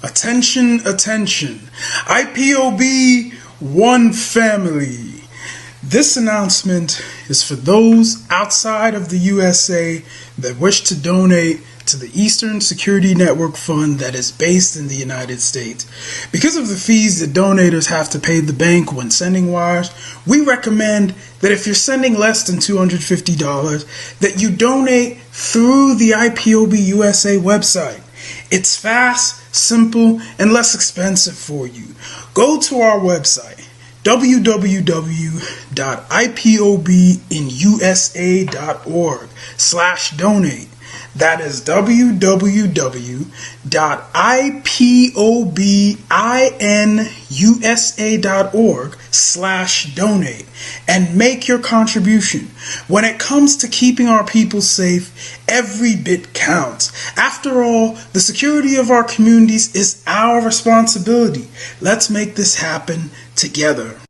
Attention, attention. IPOB One Family. This announcement is for those outside of the USA that wish to donate to the Eastern Security Network Fund that is based in the United States. Because of the fees that donators have to pay the bank when sending wires, we recommend that if you're sending less than $250, that you donate through the IPOB USA website. It's fast, simple, and less expensive for you. Go to our website, www.ipobinusa.org/donate. That is www.ipobinusa.org/donate and make your contribution. When it comes to keeping our people safe, every bit counts. After all, the security of our communities is our responsibility. Let's make this happen together.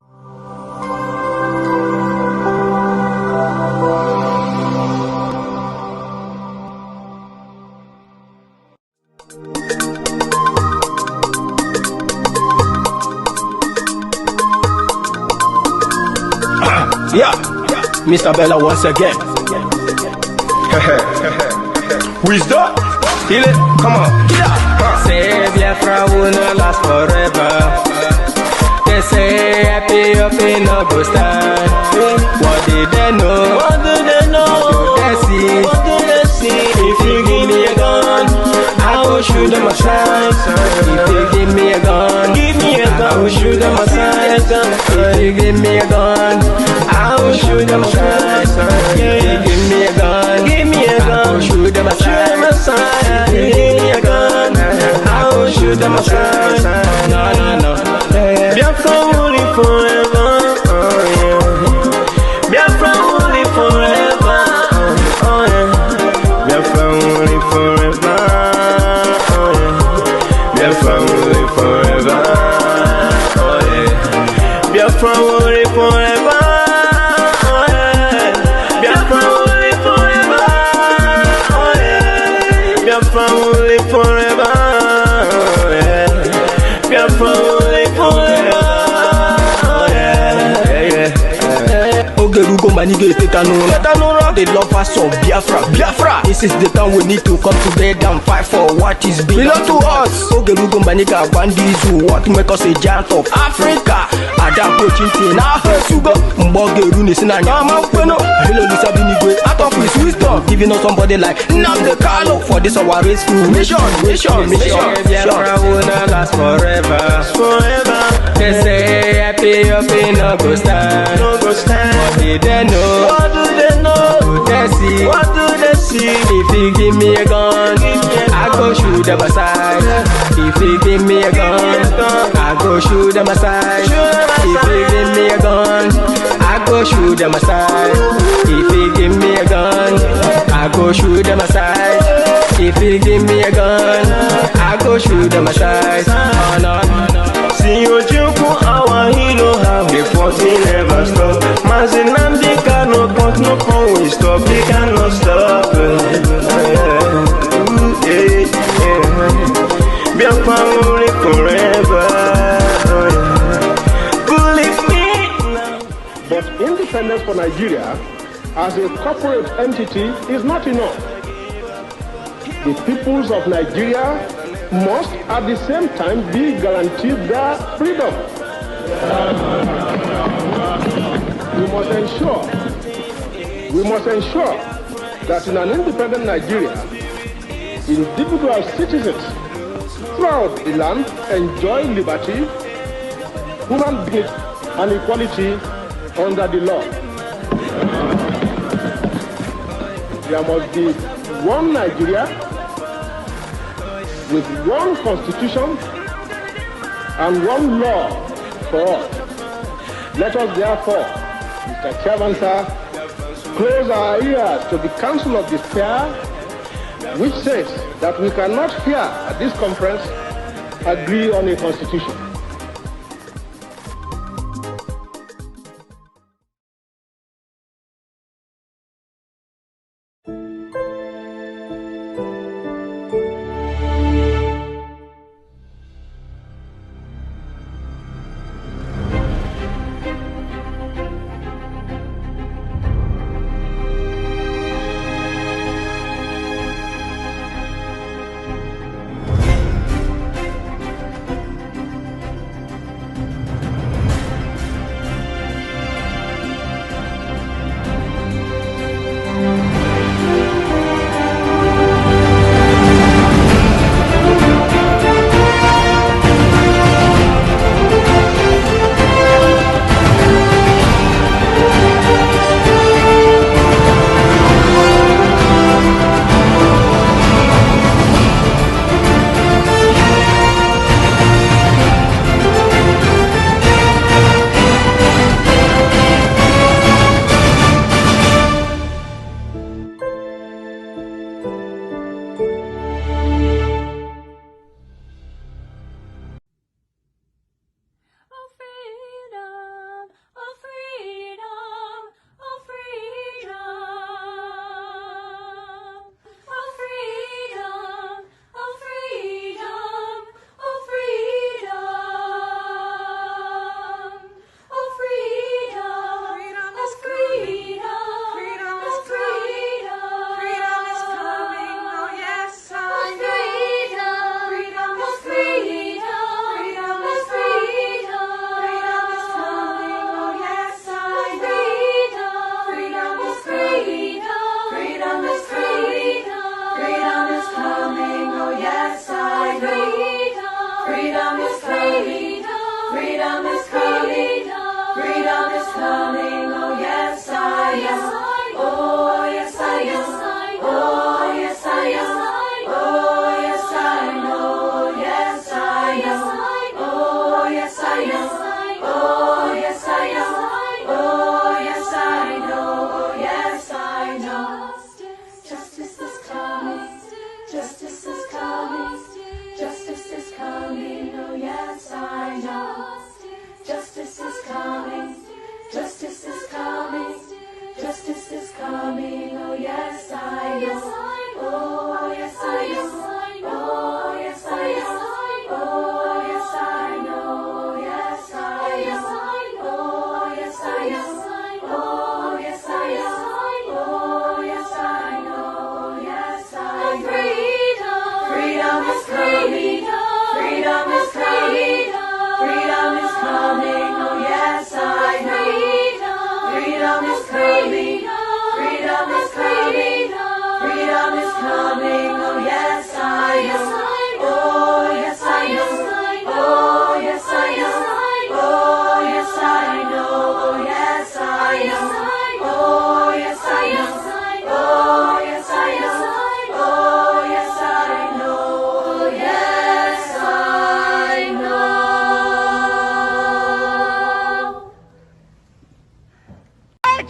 Yeah, Mr. Bella once again. Wisdom, heal it, come on. Say Biafra will not last forever. They say IPOB no go stand. What did they know? What do they know? What do they see? What do they see? If you give me a gun, I will shoot them aside. If you give me a gun, I will shoot them aside. If you give me a gun, I will shoot them aside. If you give me a gun, I will shoot them aside. If you give me a gun, I will shoot them aside. No. Biafra will live forever. Biafra will live forever. Biafra will live forever. Biafra will live forever. Biafra will live forever. Biafra will live forever. Biafra will live forever. Biafra will live forever. Ogerugo manigete tanura. The lovers of Biafra. This is the time we need to come together and fight for what is belong to us. Ogerugo maniga bandizu, what make us a giant of Africa. Ada coaching na Sugo Mbogeru ni sina nyama kweno. Hello Lisa Binigwe, out of his wisdom, giving us somebody like nnamdi for this our race mission. Biafra will not last forever. They say IPOB no go stand. What did they know? What do they know? What do they see? If you give me a gun, I go shoot them aside. If you give me a gun, I go shoot them aside. If you give me a gun, I go shoot them aside. If you give me a gun, I go shoot them aside. If you give me a gun, I go shoot them aside. Oh no. See you joke, our hero have the 14 never stop. Nnamdi kanu but no can we stop. They cannot stop. Biafra will live forever. Believe me now. But independence for Nigeria as a corporate entity is not enough. The peoples of Nigeria must at the same time be guaranteed their freedom. We must ensure that in an independent Nigeria, individual citizens throughout the land enjoy liberty, human dignity, and equality under the law. There must be one Nigeria with one constitution and one law for all. Let us therefore, Mr. Chairman, sir, close our ears to the Council of Despair, which says that we cannot here at this conference agree on a constitution.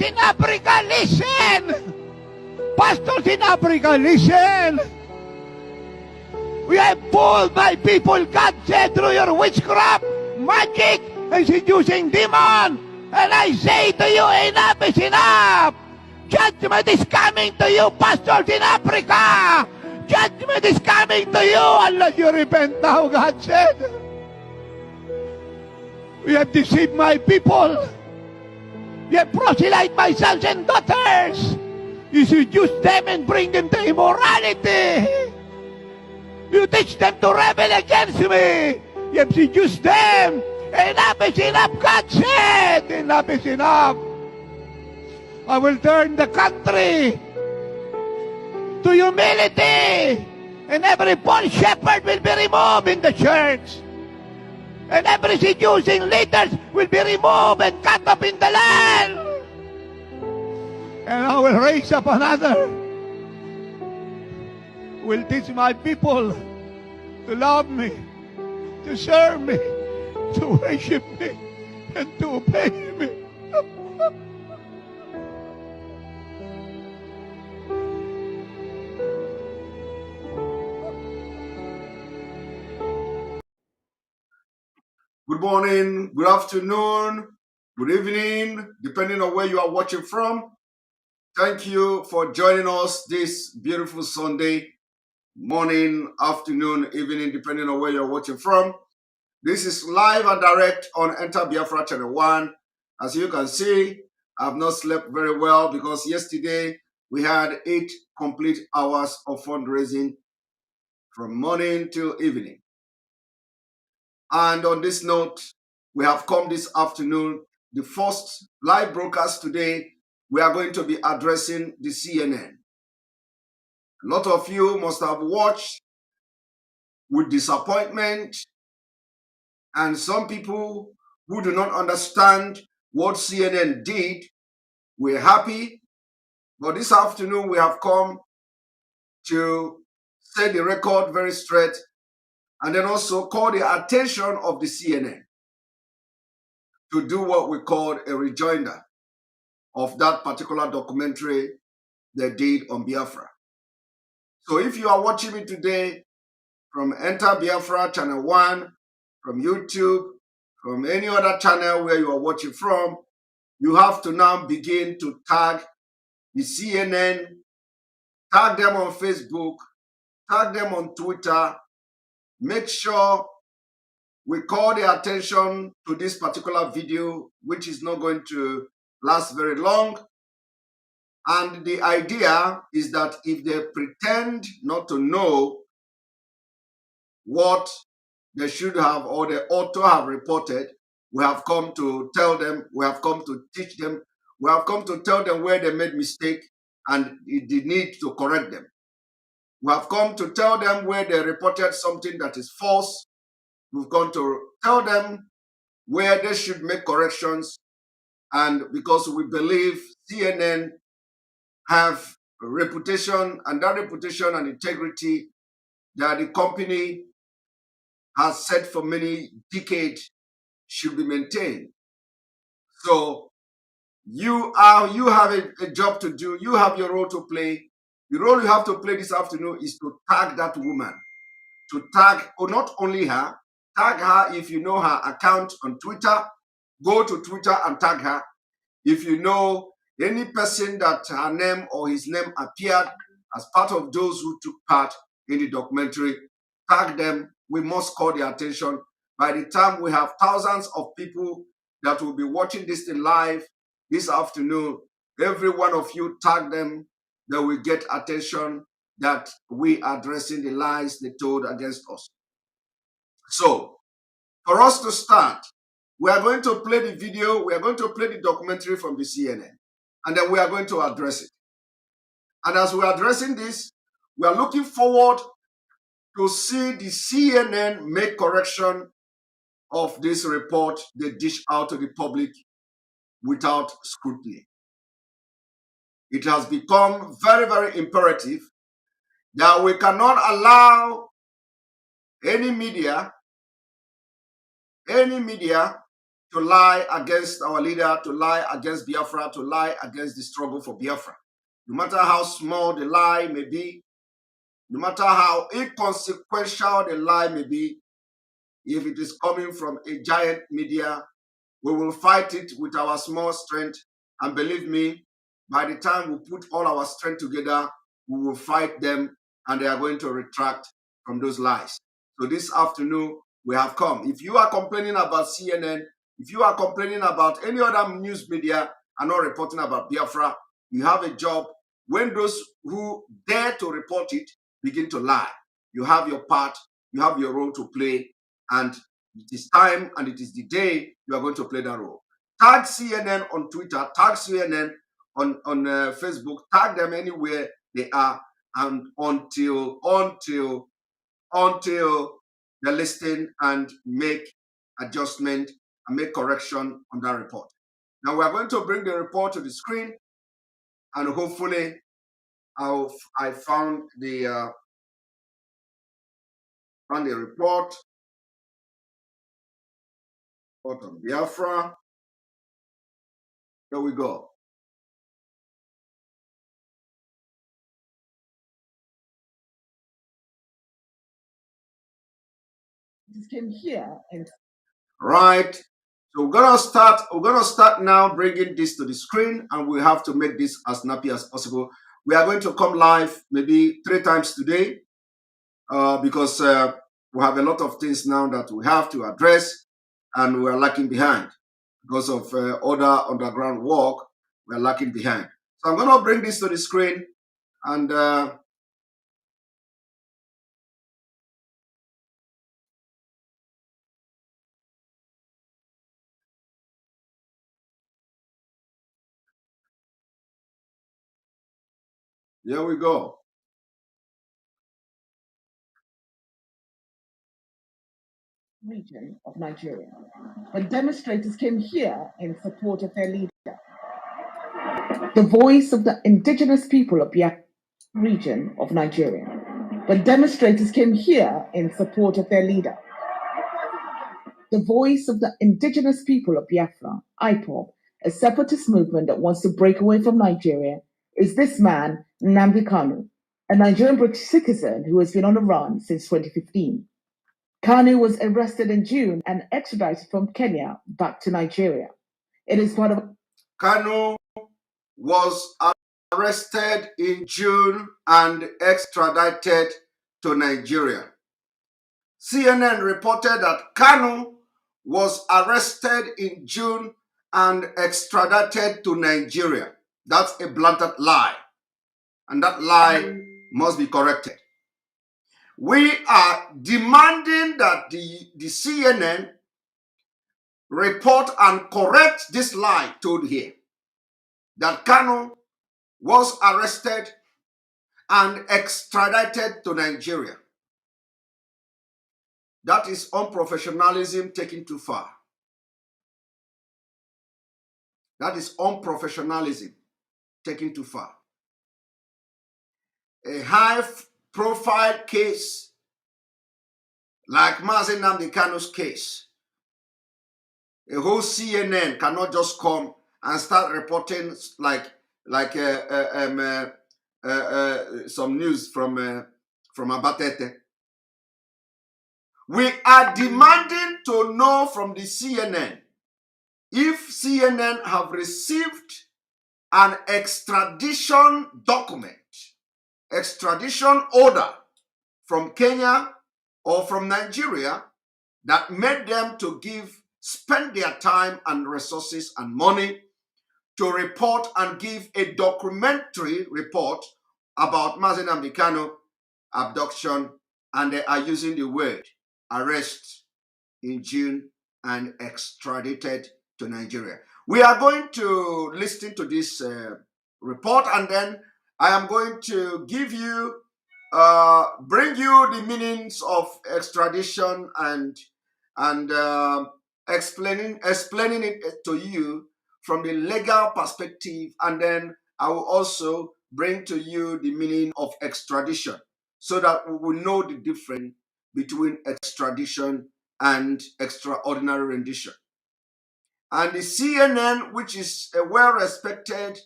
In Africa, listen! Pastors in Africa, listen! We have pulled my people, God said, through your witchcraft, magic, and seducing demon. And I say to you, enough is enough! Judgment is coming to you, pastors in Africa! Judgment is coming to you unless you repent now, God said. We have deceived my people. You proselyte my sons and daughters. You seduce them and bring them to immorality. You teach them to rebel against me. You have seduced them. Enough is enough, God said. Enough is enough. I will turn the country to humility. And every false shepherd will be removed in the church. And every seducing leaders will be removed and cut up in the land. And I will raise up another. Will teach my people to love me, to serve me, to worship me, and to obey me. Good morning, good afternoon, good evening, depending on where you are watching from. Thank you for joining us this beautiful Sunday morning, afternoon, evening, depending on where you're watching from. This is live and direct on Enter Biafra Channel 1. As you can see, I've not slept very well because yesterday we had 8 complete hours of fundraising from morning till evening. And on this note, we have come this afternoon, the first live broadcast today. We are going to be addressing the CNN. A lot of you must have watched with disappointment, and some people who do not understand what CNN did were happy. But this afternoon, we have come to set the record very straight and then also call the attention of the CNN to do what we call a rejoinder of that particular documentary they did on Biafra. So if you are watching me today from Enter Biafra Channel 1, from YouTube, from any other channel where you are watching from, you have to now begin to tag the CNN, tag them on Facebook, tag them on Twitter. Make sure we call their attention to this particular video, which is not going to last very long. And the idea is that if they pretend not to know what they should have or they ought to have reported, we have come to tell them, we have come to teach them, we have come to tell them where they made mistake and the need to correct them. We have come to tell them where they reported something that is false. We've come to tell them where they should make corrections. And because we believe CNN have a reputation, and that reputation and integrity that the company has said for many decades should be maintained. So you have a job to do. You have your role to play. The role you have to play this afternoon is to tag that woman. To tag, or not only her, tag her if you know her account on Twitter. Go to Twitter and tag her. If you know any person that her name or his name appeared as part of those who took part in the documentary, tag them. We must call their attention. By the time we have thousands of people that will be watching this thing live this afternoon, every one of you tag them, they will get attention that we are addressing the lies they told against us. So, for us to start, we are going to play the video, we are going to play the documentary from the CNN, and then we are going to address it. And as we are addressing this, we are looking forward to see the CNN make correction of this report they dish out to the public without scrutiny. It has become very, very imperative that we cannot allow any media to lie against our leader, to lie against Biafra, to lie against the struggle for Biafra. No matter how small the lie may be, no matter how inconsequential the lie may be, if it is coming from a giant media, we will fight it with our small strength. And believe me, by the time we put all our strength together, we will fight them and they are going to retract from those lies. So this afternoon, we have come. If you are complaining about CNN, if you are complaining about any other news media and not reporting about Biafra, you have a job. When those who dare to report it begin to lie, you have your part, you have your role to play, and it is time and it is the day you are going to play that role. Tag CNN on Twitter, tag CNN on Facebook, tag them anywhere they are, and until they listen and make adjustment and make correction on that report. Now we are going to bring the report to the screen, and hopefully I found the report on Biafra. Here we go. This came here and right. So we're gonna start now bringing this to the screen, and we have to make this as snappy as possible. We are going to come live maybe 3 times today because we have a lot of things now that we have to address, and we are lacking behind because of other underground work. We are lacking behind. So I'm gonna bring this to the screen, and here we go. region of Nigeria. But demonstrators came here in support of their leader. The voice of the indigenous people of Biafra region of Nigeria. But demonstrators came here in support of their leader. The voice of the indigenous people of Biafra, IPOB, a separatist movement that wants to break away from Nigeria, is this man, Nnamdi Kanu. a Nigerian British citizen who has been on the run since 2015. Kanu was arrested in June and extradited from Kenya back to Nigeria. It is part of... Kanu was arrested in June and extradited to Nigeria. CNN reported that Kanu was arrested in June and extradited to Nigeria. That's a blatant lie, and that lie must be corrected. We are demanding that the CNN report and correct this lie told here, that Kanu was arrested and extradited to Nigeria. That is unprofessionalism taken too far. That is unprofessionalism taken too far. A high-profile case like nnamdi Kanu's case, a whole CNN cannot just come and start reporting like some news from Abatete. We are demanding to know from the CNN if CNN have received an extradition document, extradition order from Kenya or from Nigeria that made them to spend their time and resources and money to report and give a documentary report about nnamdi Kanu abduction, and they are using the word arrest in June and extradited to Nigeria. We are going to listen to this report, and then I am going to give you, bring you the meanings of extradition and explaining it to you from the legal perspective, and then I will also bring to you the meaning of extradition so that we will know the difference between extradition and extraordinary rendition. And the CNN, which is a well-respected,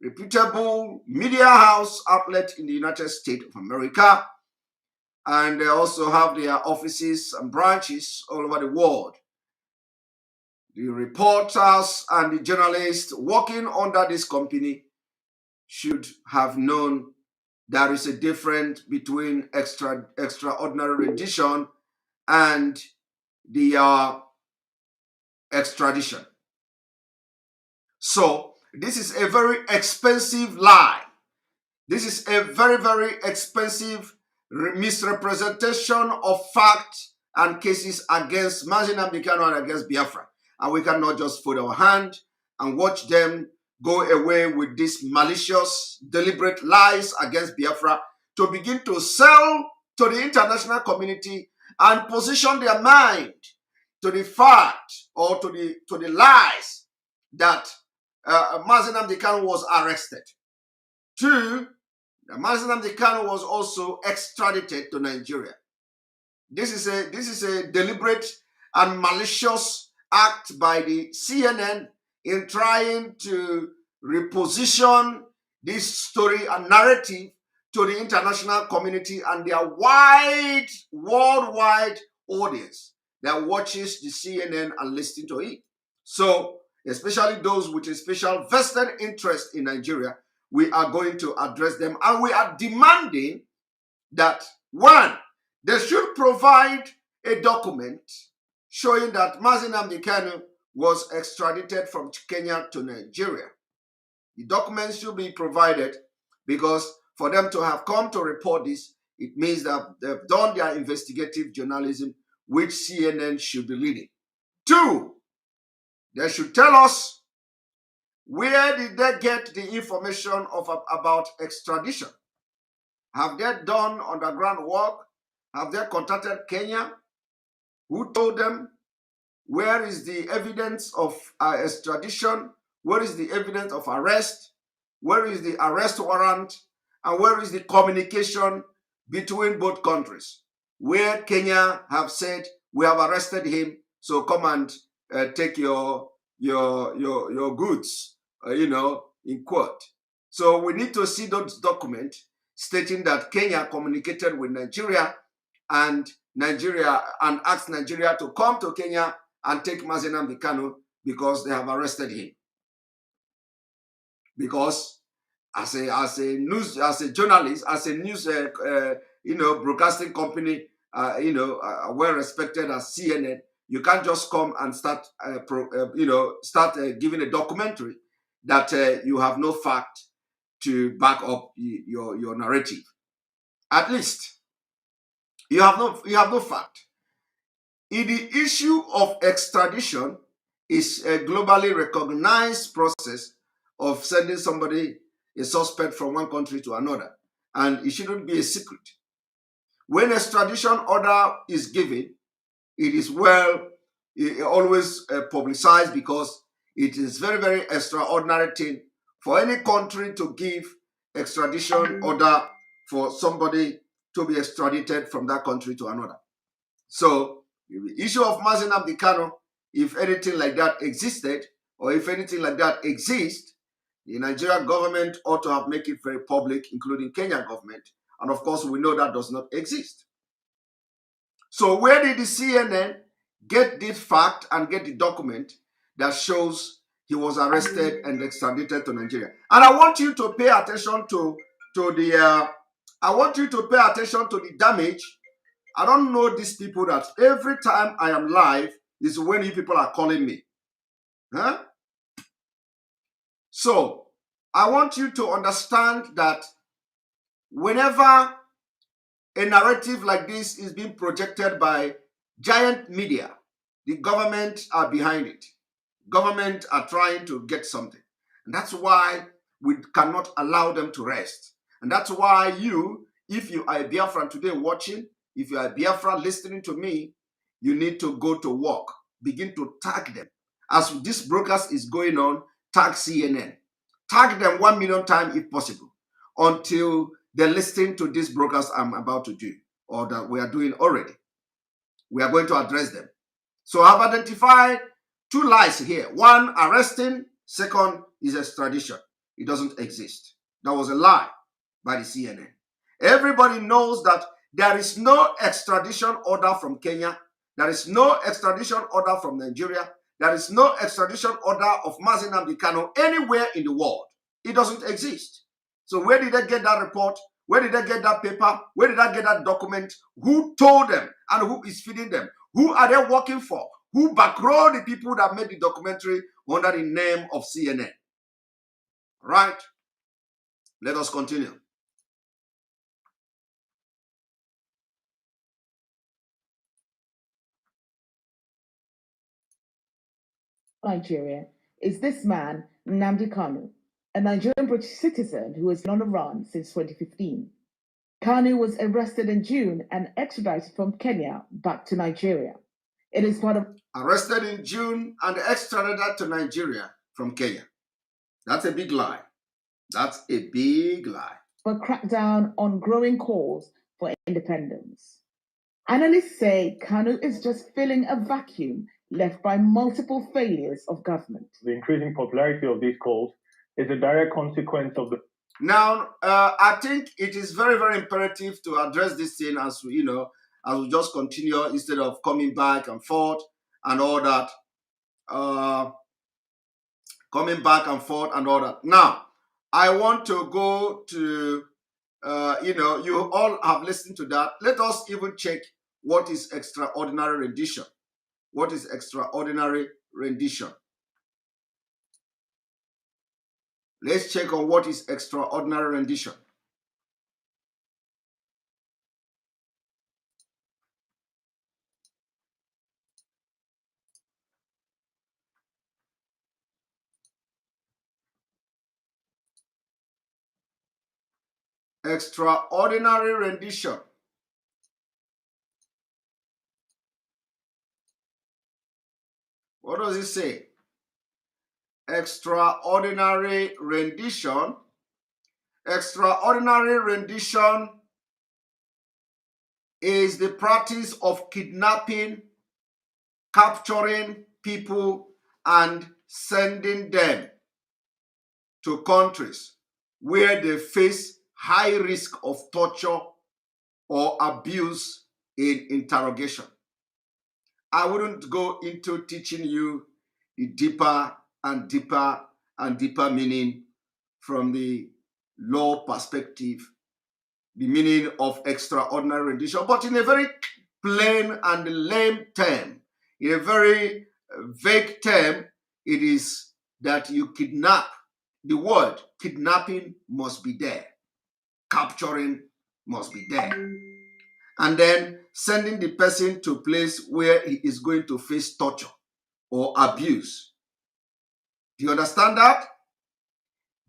reputable media house outlet in the United States of America, and they also have their offices and branches all over the world. The reporters and the journalists working under this company should have known there is a difference between extraordinary rendition and the extradition. So this is a very expensive lie. This is a very, very expensive misrepresentation of facts and cases against nnamdi Kanu and against Biafra. And we cannot just fold our hand and watch them go away with these malicious, deliberate lies against Biafra to begin to sell to the international community and position their mind to the fact or to the lies that nnamdi Kanu was arrested. Two, nnamdi Kanu was also extradited to Nigeria. This is a deliberate and malicious act by the CNN in trying to reposition this story and narrative to the international community and their wide, worldwide audience that watches the CNN and listens to it. So, especially those with a special vested interest in Nigeria, we are going to address them, and we are demanding that, one, they should provide a document showing that nnamdi Kanu was extradited from Kenya to Nigeria. The documents should be provided because for them to have come to report this, it means that they've done their investigative journalism, which CNN should be leading. Two, they should tell us where did they get the information about extradition. Have they done underground work? Have they contacted Kenya? Who told them? Where is the evidence of extradition? Where is the evidence of arrest? Where is the arrest warrant? And where is the communication between both countries? Where Kenya have said, we have arrested him, so come and take your goods, in court. So we need to see those documents stating that Kenya communicated with Nigeria and asked Nigeria to come to Kenya and take nnamdi Kanu because they have arrested him. Because as a journalist, as a news broadcasting company, well respected as CNN, you can't just come and start giving a documentary that you have no fact to back up your narrative. At least you have no fact. The issue of extradition is a globally recognized process of sending somebody, a suspect, from one country to another, and it shouldn't be a secret. When extradition order is given, it is always publicized, because it is very, very extraordinary thing for any country to give extradition order for somebody to be extradited from that country to another. So the issue of nnamdi Kanu, if anything like that existed, or if anything like that exists, the Nigerian government ought to have made it very public, including Kenyan government. And of course, we know that does not exist. So where did the CNN get this fact and get the document that shows he was arrested and extradited to Nigeria? And I want you to pay attention to the damage. I don't know these people that every time I am live is when you people are calling me. Huh? So I want you to understand that whenever a narrative like this is being projected by giant media, the government are behind it. Government are trying to get something. And that's why we cannot allow them to rest. And that's why if you are a Biafran today watching, if you are a Biafra listening to me, you need to go to work. Begin to tag them. As this broadcast is going on, tag CNN. Tag them 1 million times if possible, until they're listening to this broadcast I'm about to do, or that we are doing already. We are going to address them. So I've identified 2 lies here. One, arresting. Second is extradition. It doesn't exist. That was a lie by the CNN. Everybody knows that there is no extradition order from Kenya. There is no extradition order from Nigeria. There is no extradition order of nnamdi Kanu anywhere in the world. It doesn't exist. So where did they get that report? Where did they get that paper? Where did they get that document? Who told them and who is feeding them? Who are they working for? Who backroll the people that made the documentary under the name of CNN? Right? Let us continue. Nigeria is this man, Nnamdi Kanu, a Nigerian British citizen who has been on the run since 2015. Kanu was arrested in June and extradited from Kenya back to Nigeria. It is part of... Arrested in June and extradited to Nigeria from Kenya. That's a big lie. That's a big lie. But crackdown on growing calls for independence. Analysts say Kanu is just filling a vacuum left by multiple failures of government. The increasing popularity of these calls is a direct consequence of the... Now, I think it is very, very imperative to address this thing as we just continue instead of coming back and forth and all that. Coming back and forth and all that. Now, I want to go to, you all have listened to that. Let us even check what is extraordinary rendition. What is extraordinary rendition? Let's check on what is extraordinary rendition. Extraordinary rendition. What does it say? Extraordinary rendition. Extraordinary rendition is the practice of kidnapping, capturing people, and sending them to countries where they face high risk of torture or abuse in interrogation. I wouldn't go into teaching you the deeper and deeper and deeper meaning from the law perspective, the meaning of extraordinary rendition, but in a very plain and lame term, in a very vague term, it is that you kidnap. The word kidnapping must be there. Capturing must be there. And then sending the person to a place where he is going to face torture or abuse. Do you understand that?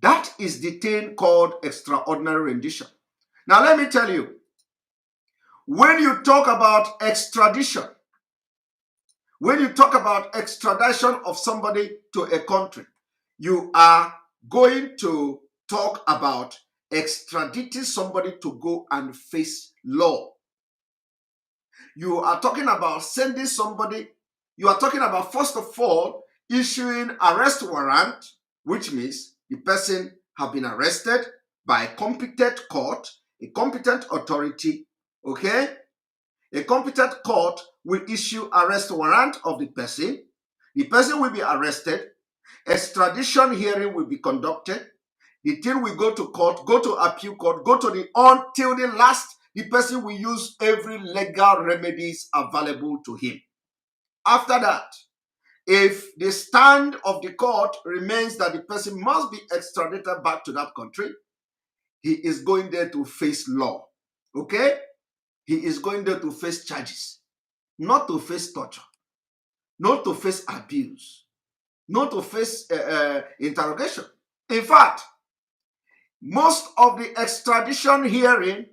That is the thing called extraordinary rendition. Now let me tell you, when you talk about extradition, when you talk about extradition of somebody to a country, you are going to talk about extraditing somebody to go and face law. You are talking about sending somebody, you are talking about, first of all, issuing arrest warrant, which means the person have been arrested by a competent court, a competent authority, okay? A competent court will issue arrest warrant of the person. The person will be arrested. Extradition hearing will be conducted. The thing will go to court, go to appeal court, go to the until the last. The person will use every legal remedies available to him. After that, if the stand of the court remains that the person must be extradited back to that country, he is going there to face law. Okay? He is going there to face charges, not to face torture, not to face abuse, not to face interrogation. In fact, most of the extradition hearing,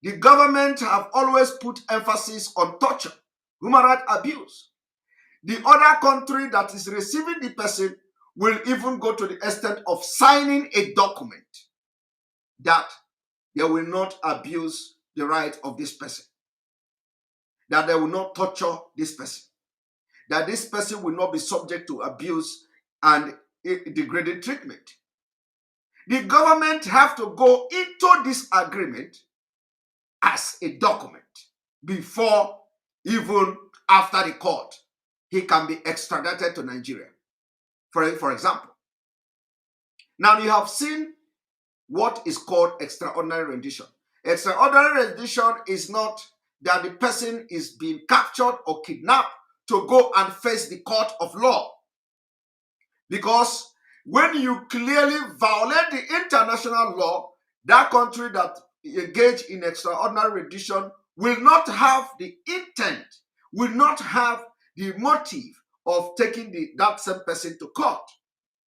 the government have always put emphasis on torture, human rights abuse. The other country that is receiving the person will even go to the extent of signing a document that they will not abuse the right of this person, that they will not torture this person, that this person will not be subject to abuse and degrading treatment. The government have to go into this agreement as a document before, even after the court, he can be extradited to Nigeria, for example. Now you have seen what is called extraordinary rendition. Extraordinary rendition is not that the person is being captured or kidnapped to go and face the court of law. Because when you clearly violate the international law, that country that engage in extraordinary rendition will not have the intent, will not have the motive of taking that same person to court.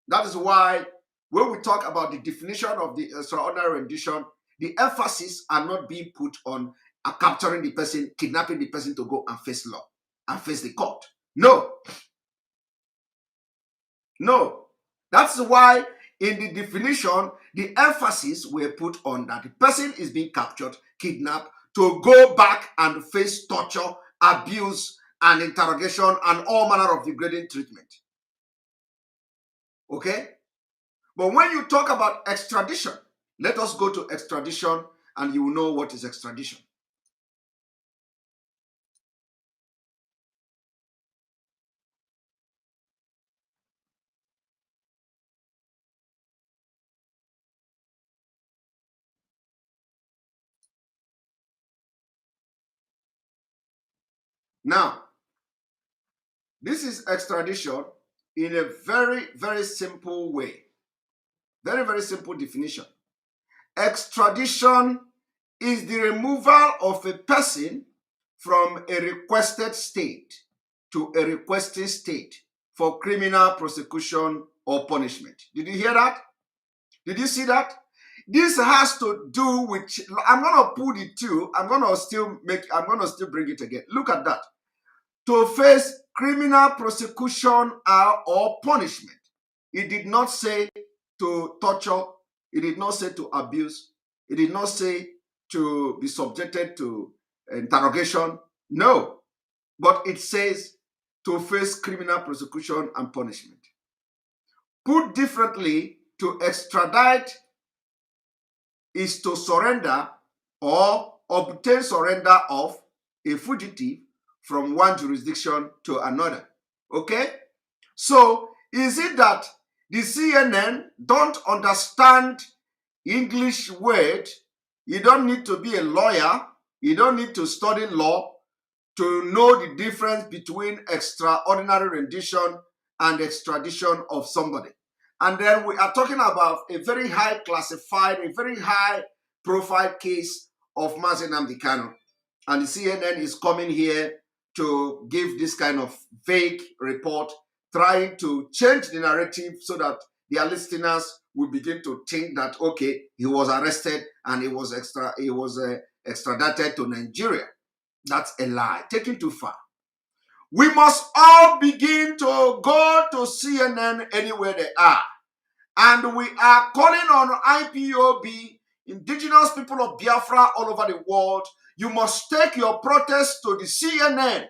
That is why when we talk about the definition of the extraordinary rendition, the emphasis are not being put on capturing the person, kidnapping the person to go and face law and face the court. No. No. That's why in the definition, the emphasis were put on that the person is being captured, kidnapped, to go back and face torture, abuse, and interrogation, and all manner of degrading treatment. Okay? But when you talk about extradition, let us go to extradition and you will know what is extradition. Now, this is extradition in a very, very simple way. Very, very simple definition. Extradition is the removal of a person from a requested state to a requesting state for criminal prosecution or punishment. Did you hear that? Did you see that? This has to do with, I'm going to pull the two, I'm going to still bring it again. Look at that. To face criminal prosecution or punishment. It did not say to torture. It did not say to abuse. It did not say to be subjected to interrogation. No. But it says to face criminal prosecution and punishment. Put differently, to extradite is to surrender or obtain surrender of a fugitive from one jurisdiction to another. Okay? So, is it that the CNN don't understand English word? You don't need to be a lawyer. You don't need to study law to know the difference between extraordinary rendition and extradition of somebody. And then we are talking about a very high classified, a very high profile case of nnamdi Kanu. And the CNN is coming here to give this kind of vague report, trying to change the narrative so that their listeners will begin to think that, okay, he was arrested and he was extradited to Nigeria. That's a lie, taken too far. We must all begin to go to CNN anywhere they are. And we are calling on IPOB, indigenous people of Biafra all over the world. You must take your protest to the CNN.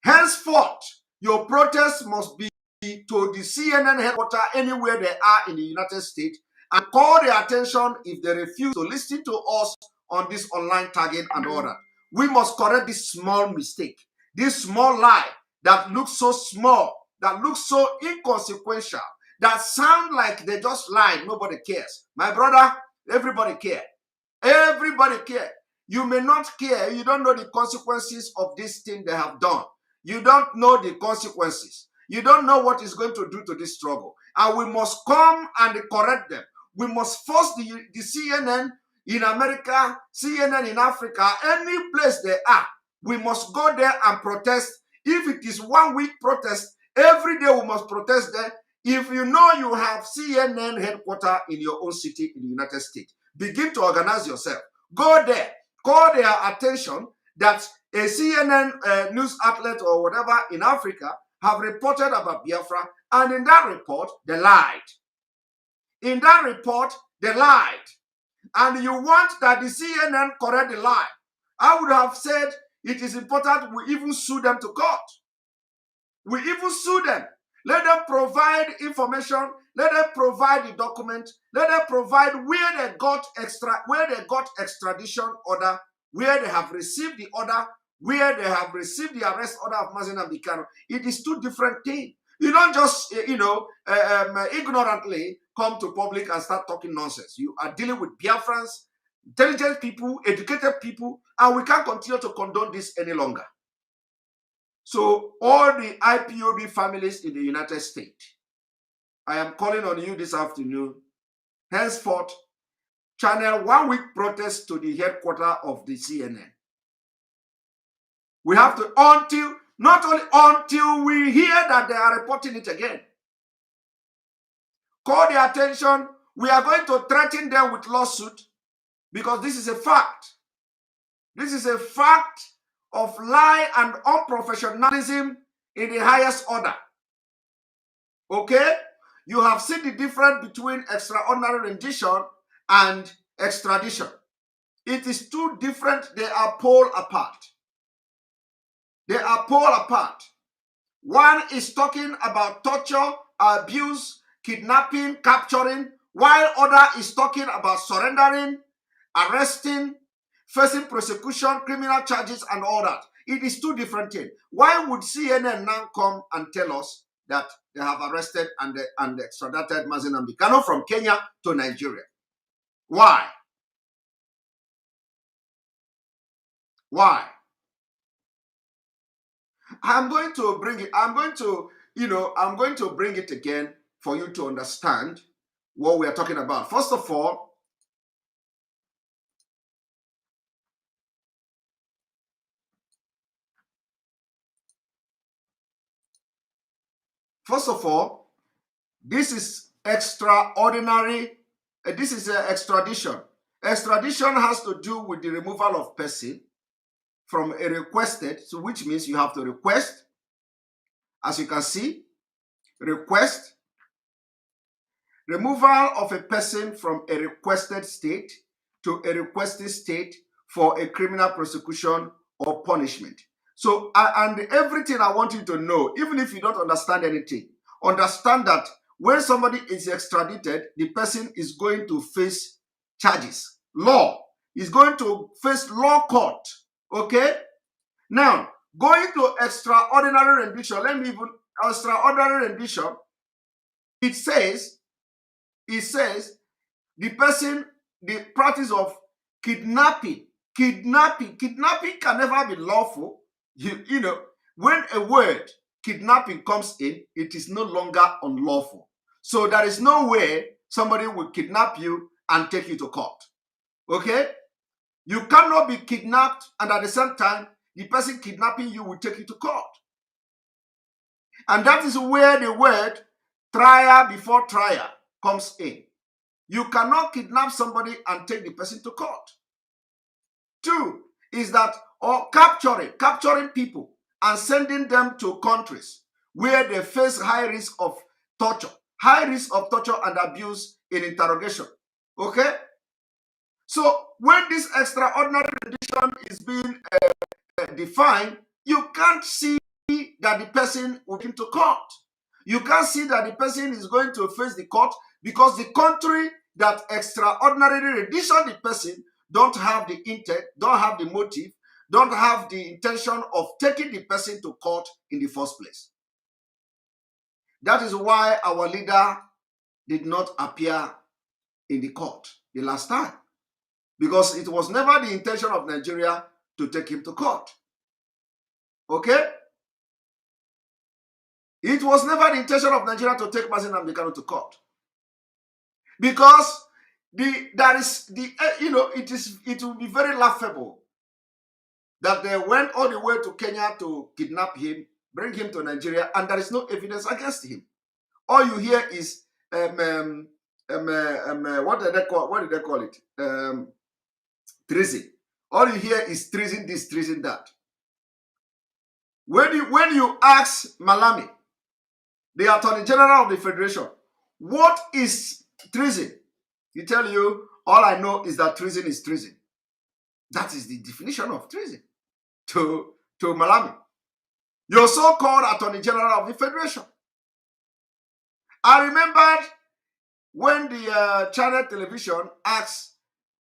Henceforth, your protest must be to the CNN headquarters anywhere they are in the United States and call their attention if they refuse to listen to us on this online tagging and all that. We must correct this small mistake, this small lie that looks so small, that looks so inconsequential, that sound like they just lied. Nobody cares. My brother, everybody care. Everybody care. You may not care. You don't know the consequences of this thing they have done. You don't know the consequences. You don't know what it's going to do to this struggle. And we must come and correct them. We must force the CNN in America, CNN in Africa, any place they are. We must go there and protest. If it is 1 week protest, every day we must protest there. If you know you have CNN headquarters in your own city in the United States, begin to organize yourself. Go there. Call their attention that a CNN news outlet or whatever in Africa have reported about Biafra, and in that report, they lied. In that report, they lied. And you want that the CNN correct the lie. I would have said it is important we even sue them to court. We even sue them. Let them provide information. Let them provide the document. Let them provide where they got extradition order, where they have received the order, where they have received the arrest order of nnamdi Kanu. It is two different things. You don't just, ignorantly come to public and start talking nonsense. You are dealing with Biafrans, intelligent people, educated people, and we can't continue to condone this any longer. So all the IPOB families in the United States, I am calling on you this afternoon. Henceforth, channel 1 week protest to the headquarters of the CNN. We have to, until we hear that they are reporting it again. Call their attention. We are going to threaten them with lawsuit because this is a fact. This is a fact of lie and unprofessionalism in the highest order. Okay? You have seen the difference between extraordinary rendition and extradition. It is two different, they are pole apart. They are pole apart. One is talking about torture, abuse, kidnapping, capturing, while other is talking about surrendering, arresting, facing prosecution, criminal charges, and all that. It is two different things. Why would CNN now come and tell us that they have arrested and extradited nnamdi Kanu from Kenya to Nigeria? Why? Why? I'm going to bring it. I'm going to bring it again for you to understand what we are talking about. First of all, this is extraordinary. This is extradition. Extradition has to do with the removal of person from a requested, so which means you have to request. As you can see, request, removal of a person from a requested state to a requested state for a criminal prosecution or punishment. So, and everything I want you to know, even if you don't understand anything, understand that when somebody is extradited, the person is going to face charges. law. He's going to face law court. Okay? Now, going to extraordinary rendition, let me even extraordinary rendition. It says the practice of kidnapping can never be lawful. You know, when a word kidnapping comes in, it is no longer unlawful. So there is no way somebody will kidnap you and take you to court. Okay? You cannot be kidnapped and at the same time, the person kidnapping you will take you to court. And that is where the word trial before trial comes in. You cannot kidnap somebody and take the person to court. 2 is that, or capturing people and sending them to countries where they face high risk of torture and abuse in interrogation. Okay? So when this extraordinary rendition is being defined, you can't see that the person will come to court. You can't see that the person is going to face the court because the country that extraordinarily rendition the person don't have the intent, don't have the motive, don't have the intention of taking the person to court in the first place. That is why our leader did not appear in the court the last time, because it was never the intention of Nigeria to take him to court. Okay? It was never the intention of Nigeria to take Nnamdi Kanu to court, because it will be very laughable that they went all the way to Kenya to kidnap him, bring him to Nigeria, and there is no evidence against him. All you hear is what did they call it? Treason. All you hear is treason this, treason that. When you ask Malami, the Attorney General of the Federation, what is treason? He tell you, all I know is that treason is treason. That is the definition of treason to Malami, your so-called Attorney General of the Federation. I remembered when the Channel Television asked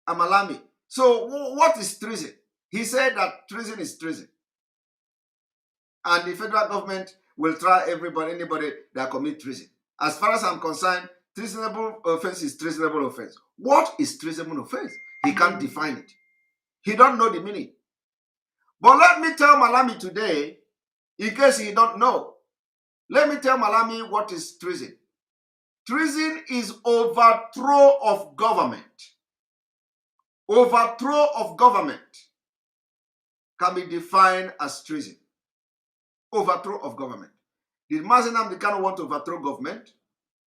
Malami, so what is treason? He said that treason is treason. And the federal government will try anybody that commit treason. As far as I'm concerned, treasonable offense is treasonable offense. What is treasonable offense? He can't define it. He don't know the meaning. But let me tell Malami today, in case he don't know, let me tell Malami what is treason. Treason is overthrow of government. Overthrow of government can be defined as treason. Overthrow of government. Did Nnamdi Kanu want to overthrow government?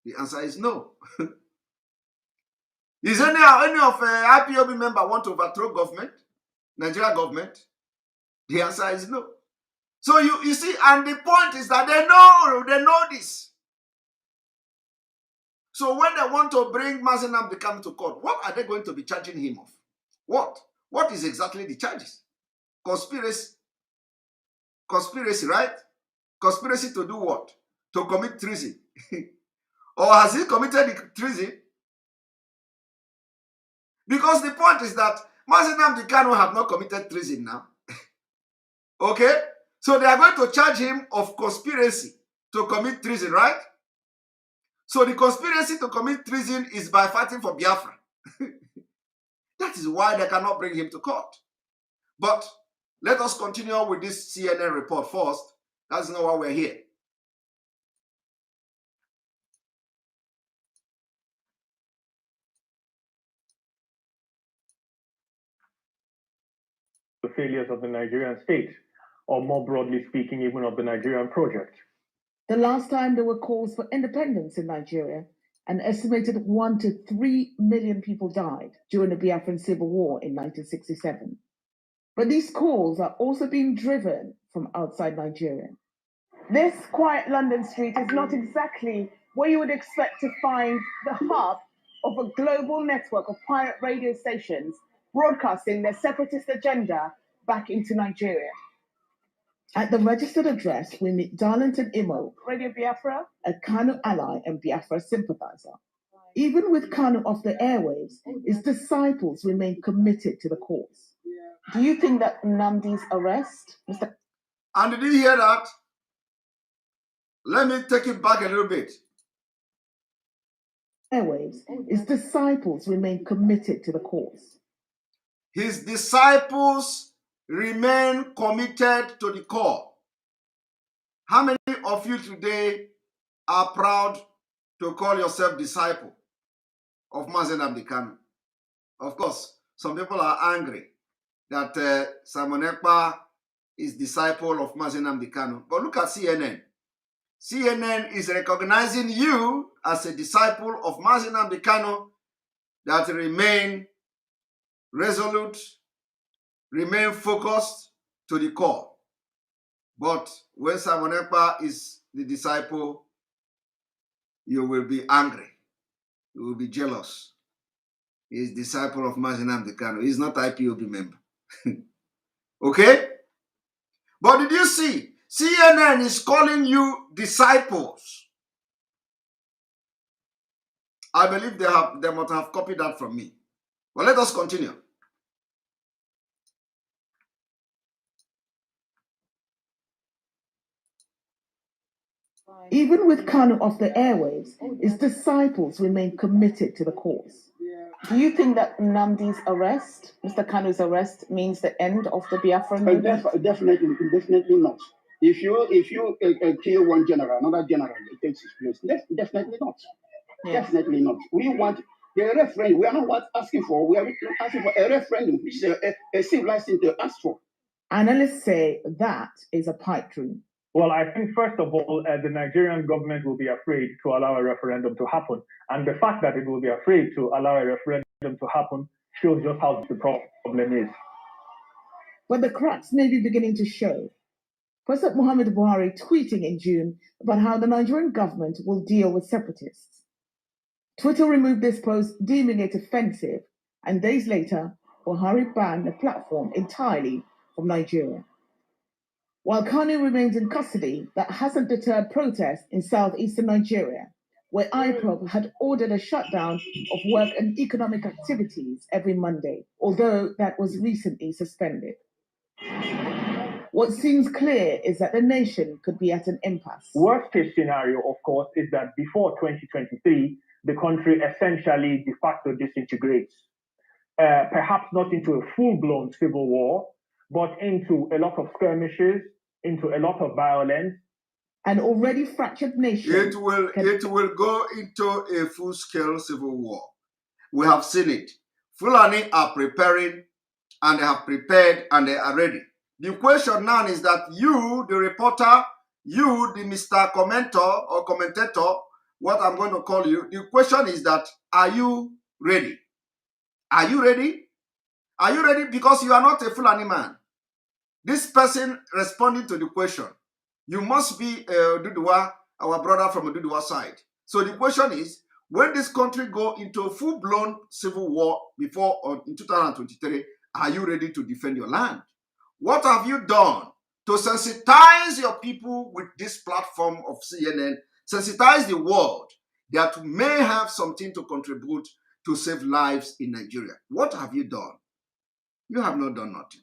The answer is no. Is any of IPOB member want to overthrow government? Nigeria government? The answer is no. So you see, and the point is that they know this. So when they want to bring Nnamdi Kanu to court, what are they going to be charging him of? What? What is exactly the charges? Conspiracy. Conspiracy, right? Conspiracy to do what? To commit treason. Or has he committed the treason? Because the point is that Nnamdi Kanu have not committed treason now. Okay? So they are going to charge him of conspiracy to commit treason, right? So the conspiracy to commit treason is by fighting for Biafra. That is why they cannot bring him to court. But let us continue with this CNN report first. That's not why we're here. The failures of the Nigerian state, or more broadly speaking, even of the Nigerian project. The last time there were calls for independence in Nigeria, an estimated 1 to 3 million people died during the Biafran Civil War in 1967. But these calls are also being driven from outside Nigeria. This quiet London street is not exactly where you would expect to find the hub of a global network of pirate radio stations broadcasting their separatist agenda back into Nigeria. At the registered address, we meet Darlington Imo, Radio Biafra, a Kanu ally and Biafra sympathizer. Even with Kanu off the airwaves, his disciples remain committed to the cause. Do you think that nnamdi's arrest, Mr. And did you hear that? Let me take it back a little bit. Airwaves, his disciples remain committed to the cause. His disciples remain committed to the core. How many of you today are proud to call yourself disciple of nnamdi Kanu? Of course, some people are angry that Simon Ekpa is disciple of nnamdi Kanu. But look at CNN. CNN is recognizing you as a disciple of nnamdi Kanu that remain resolute, remain focused to the core. But when Simon Ekpa is the disciple, you will be angry. You will be jealous. He is disciple of nnamdi Kanu. He's not IPOB member. Okay? But did you see? CNN is calling you disciples. I believe they must have copied that from me. But let us continue. Even with Kanu off the airwaves, his disciples remain committed to the cause. Do you think that nnamdi's arrest, Mr. Kanu's arrest, means the end of the Biafran movement? Definitely not. If you kill one general, another general takes his place. Definitely not. Yes. Definitely not. We want the referendum. We are not asking for. We are asking for a referendum, which is a civilized thing to ask for. Analysts say that is a pipe dream. Well, I think first of all, the Nigerian government will be afraid to allow a referendum to happen. And the fact that it will be afraid to allow a referendum to happen shows just how the problem is. But the cracks may be beginning to show. President Muhammadu Buhari tweeting in June about how the Nigerian government will deal with separatists. Twitter removed this post, deeming it offensive, and days later, Buhari banned the platform entirely from Nigeria. While Kanu remains in custody, that hasn't deterred protests in southeastern Nigeria, where IPOB had ordered a shutdown of work and economic activities every Monday, although that was recently suspended. What seems clear is that the nation could be at an impasse. Worst case scenario, of course, is that before 2023, the country essentially de facto disintegrates. Perhaps not into a full-blown civil war, but into a lot of skirmishes, into a lot of violence. An already fractured nation. It will go into a full-scale civil war. We have seen it. Fulani are preparing, and they have prepared, and they are ready. The question now is that you, the reporter, you, the Mr. Commenter or commentator, what I'm going to call you, the question is that, are you ready? Are you ready? Are you ready? Because you are not a Fulani man. This person responding to the question, you must be Duduwa, our brother from the Duduwa side. So the question is, when this country go into a full-blown civil war before or in 2023, are you ready to defend your land? What have you done to sensitize your people with this platform of CNN, sensitize the world that may have something to contribute to save lives in Nigeria? What have you done? You have not done nothing.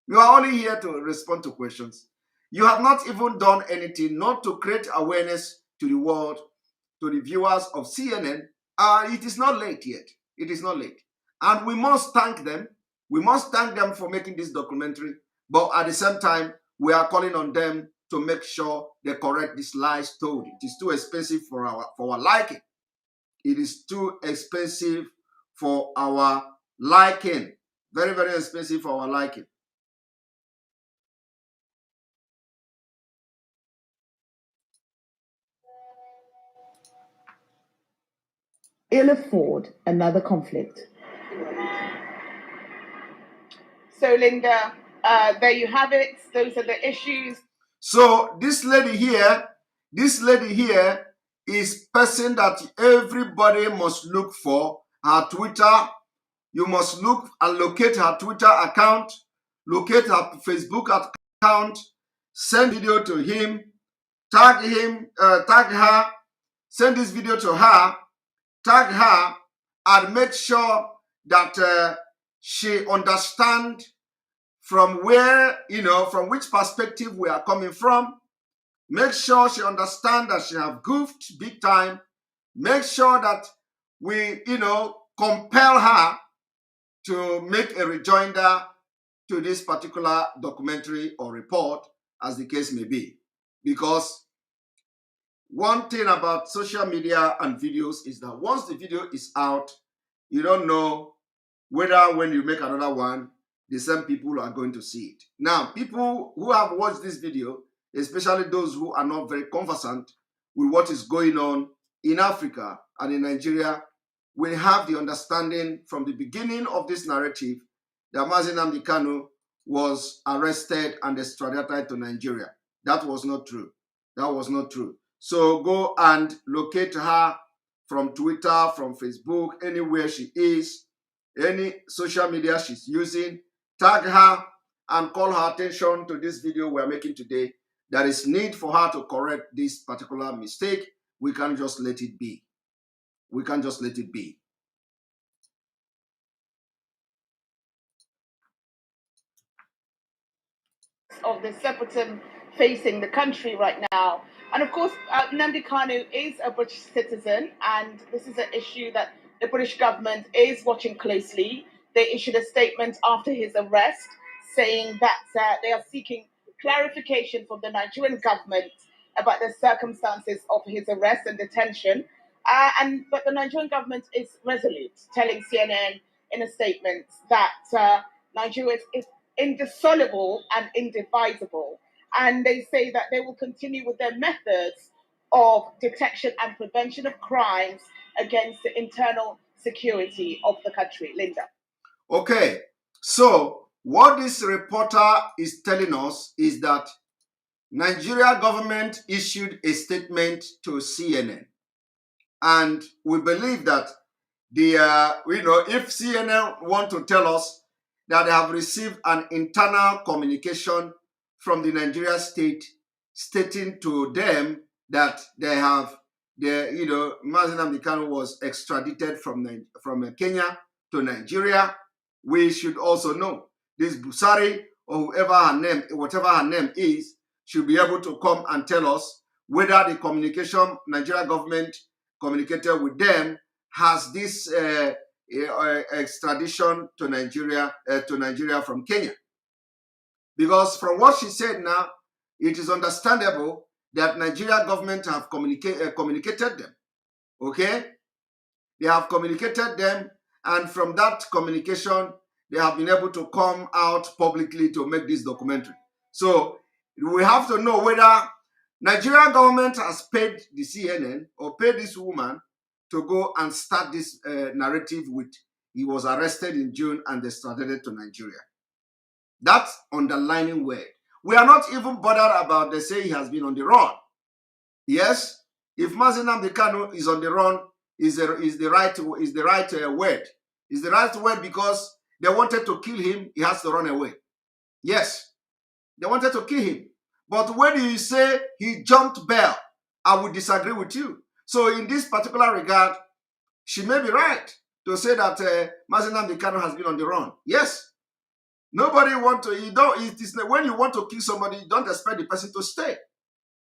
You are only here to respond to questions. You have not even done anything not to create awareness to the world, to the viewers of CNN. It is not late yet. It is not late. And we must thank them. We must thank them for making this documentary. But at the same time, we are calling on them to make sure they correct this lies told. It is too expensive for our liking. It is too expensive for our liking. Very, very expensive for our liking. Ill afford another conflict. So, Linda, there you have it. Those are the issues. So this lady here is person that everybody must look for. Her Twitter, you must look and locate her Twitter account, locate her Facebook account, send video to him, tag her, send this video to her, tag her, and make sure that she understand from where, from which perspective we are coming from. Make sure she understand that she have goofed big time. Make sure that we, compel her to make a rejoinder to this particular documentary or report, as the case may be. Because one thing about social media and videos is that once the video is out, you don't know whether when you make another one, the same people are going to see it. Now, people who have watched this video, especially those who are not very conversant with what is going on in Africa and in Nigeria, will have the understanding from the beginning of this narrative that nnamdi Kanu was arrested and extradited to Nigeria. That was not true. That was not true. So go and locate her from Twitter, from Facebook, anywhere she is, any social media she's using, tag her and call her attention to this video we're making today. There is need for her to correct this particular mistake. We can't just let it be. We can't just let it be. Of the separatism facing the country right now. And of course, Nnamdi Kanu is a British citizen, and this is an issue that the British government is watching closely. They issued a statement after his arrest saying that they are seeking clarification from the Nigerian government about the circumstances of his arrest and detention. But the Nigerian government is resolute, telling CNN in a statement that Nigeria is indissoluble and indivisible. And they say that they will continue with their methods of detection and prevention of crimes against the internal security of the country. Linda. Okay, so what this reporter is telling us is that Nigeria government issued a statement to CNN. And we believe that if CNN want to tell us that they have received an internal communication from the Nigeria state stating to them that nnamdi Kanu was extradited from Kenya to Nigeria, we should also know this Busari or whatever her name is, should be able to come and tell us whether the communication Nigeria government communicated with them has this extradition to Nigeria from Kenya. Because from what she said now, it is understandable that Nigeria government have communicated them. Okay? They have communicated them, and from that communication, they have been able to come out publicly to make this documentary. So we have to know whether Nigeria government has paid the CNN or paid this woman to go and start this narrative with he was arrested in June and extradited to Nigeria. That's underlining word. We are not even bothered about they say he has been on the run. Yes, if nnamdi Kanu is on the run, is the right word. Is the right word because they wanted to kill him, he has to run away. Yes, they wanted to kill him. But when you say he jumped bail, I would disagree with you. So in this particular regard, she may be right to say that nnamdi Kanu has been on the run. Yes. Nobody want to, when you want to kill somebody, you don't expect the person to stay.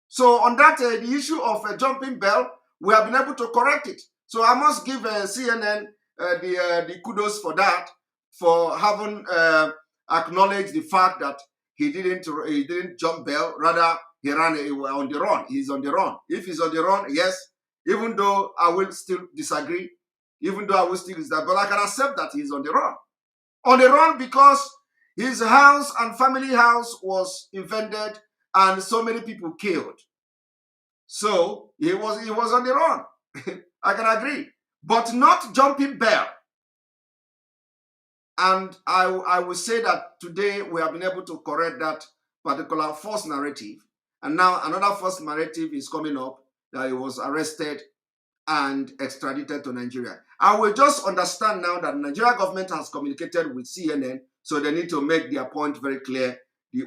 So on that, the issue of jumping bail, we have been able to correct it. So I must give CNN the kudos for that, for having acknowledged the fact that he didn't jump bail, rather he ran on the run. He's on the run. If he's on the run, yes, even though I will still disagree, but I can accept that he's on the run. On the run because his house and family house was invaded and so many people killed. So he was on the run. I can agree, but not jumping bail. And I will say that today we have been able to correct that particular false narrative. And now another false narrative is coming up that he was arrested and extradited to Nigeria. I will just understand now that the Nigeria government has communicated with CNN, so they need to make their point very clear.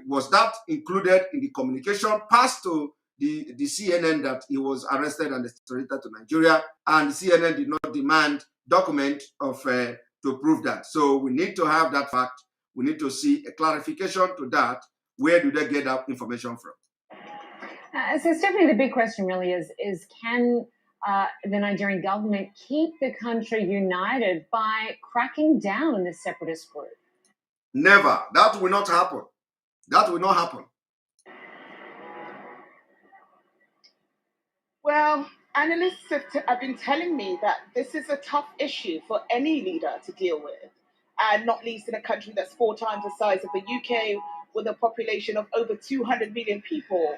Was that included in the communication passed to the CNN that he was arrested and extradited to Nigeria, and CNN did not demand document of to prove that. So we need to have that fact. We need to see a clarification to that. Where do they get that information from? So Stephanie, the big question really is can the Nigerian government keep the country united by cracking down on this separatist group? Never. That will not happen. That will not happen. Well, analysts have been telling me that this is a tough issue for any leader to deal with, and not least in a country that's 4 times the size of the UK, with a population of over 200 million people.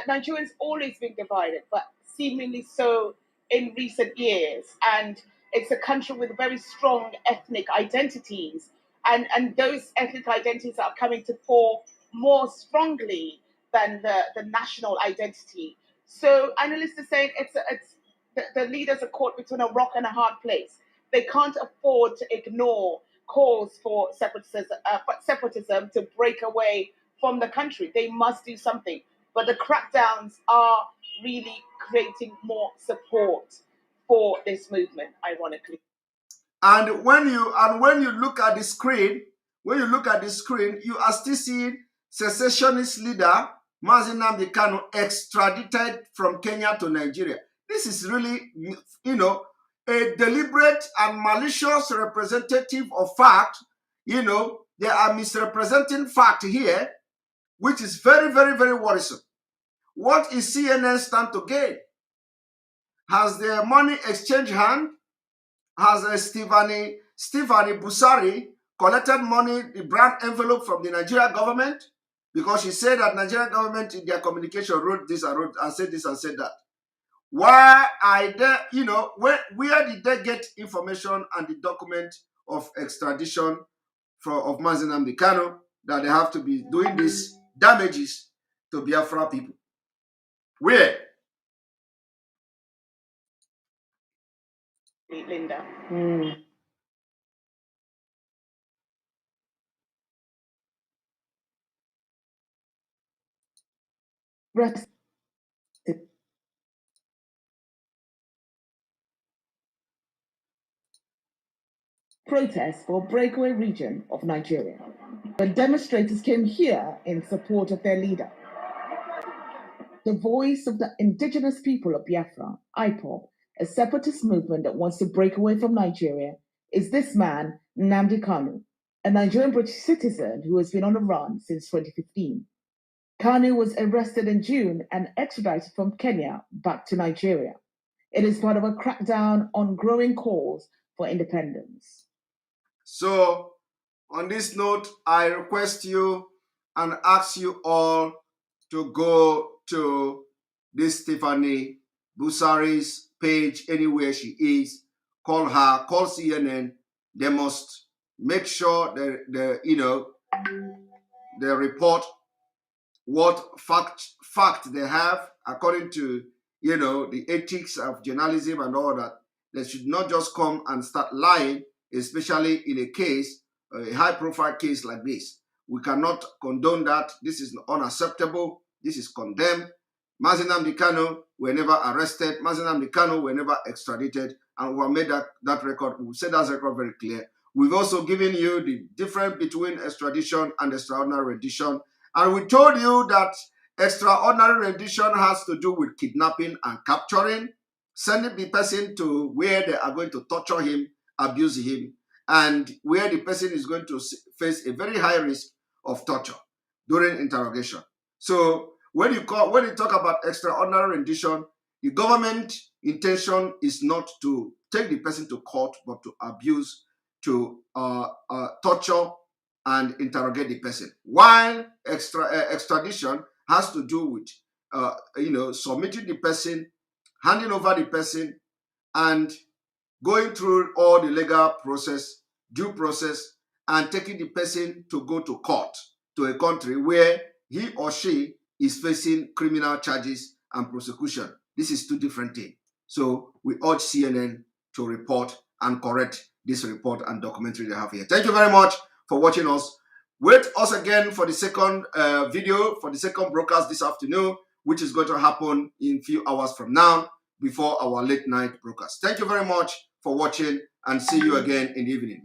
Nigerians always been divided, but seemingly so in recent years. And it's a country with very strong ethnic identities, and those ethnic identities are coming to fore more strongly than the national identity. So analysts are saying the leaders are caught between a rock and a hard place. They can't afford to ignore calls for separatism to break away from the country. They must do something. But the crackdowns are really creating more support for this movement, ironically. And when you look at the screen, you are still seeing secessionist leader nnamdi Kanu extradited from Kenya to Nigeria. This is really, a deliberate and malicious representative of fact. They are misrepresenting fact here, which is very, very, very worrisome. What is CNN stand to gain? Has their money exchanged hand? Has Stefani Busari collected money, the brand envelope from the Nigerian government? Because she said that Nigerian government in their communication wrote this and said this and said that. Why are they, where did they get information and the document of extradition of nnamdi Kanu that they have to be doing these damages to Biafra people? Where? Linda. Protest for breakaway region of Nigeria, when demonstrators came here in support of their leader. The voice of the indigenous people of Biafra, IPOB, a separatist movement that wants to break away from Nigeria, is this man, Nnamdi Kanu, a Nigerian British citizen who has been on the run since 2015. Kanu was arrested in June and extradited from Kenya back to Nigeria. It is part of a crackdown on growing calls for independence. So, on this note, I request you and ask you all to go to this Stefani Busari's page anywhere she is. Call her, call CNN. They must make sure they report what fact they have according to the ethics of journalism and all that. They should not just come and start lying, especially in a case, a high-profile case like this. We cannot condone that. This is unacceptable. This is condemned. nnamdi Kanu were never arrested. nnamdi Kanu were never extradited. And we have made that record. We said that record very clear. We've also given you the difference between extradition and extraordinary rendition. And we told you that extraordinary rendition has to do with kidnapping and capturing, sending the person to where they are going to torture him, abuse him, and where the person is going to face a very high risk of torture during interrogation. So when you talk about extraordinary rendition, the government intention is not to take the person to court, but to abuse, to torture and interrogate the person. While extradition has to do with submitting the person, handing over the person, and going through all the legal process, due process, and taking the person to go to court, to a country where he or she is facing criminal charges and prosecution. This is two different things. So we urge CNN to report and correct this report and documentary they have here. Thank you very much for watching us. Wait us again for the second video, for the second broadcast this afternoon. which is going to happen in a few hours from now before our late night broadcast. Thank you very much for watching, and see you again in the evening.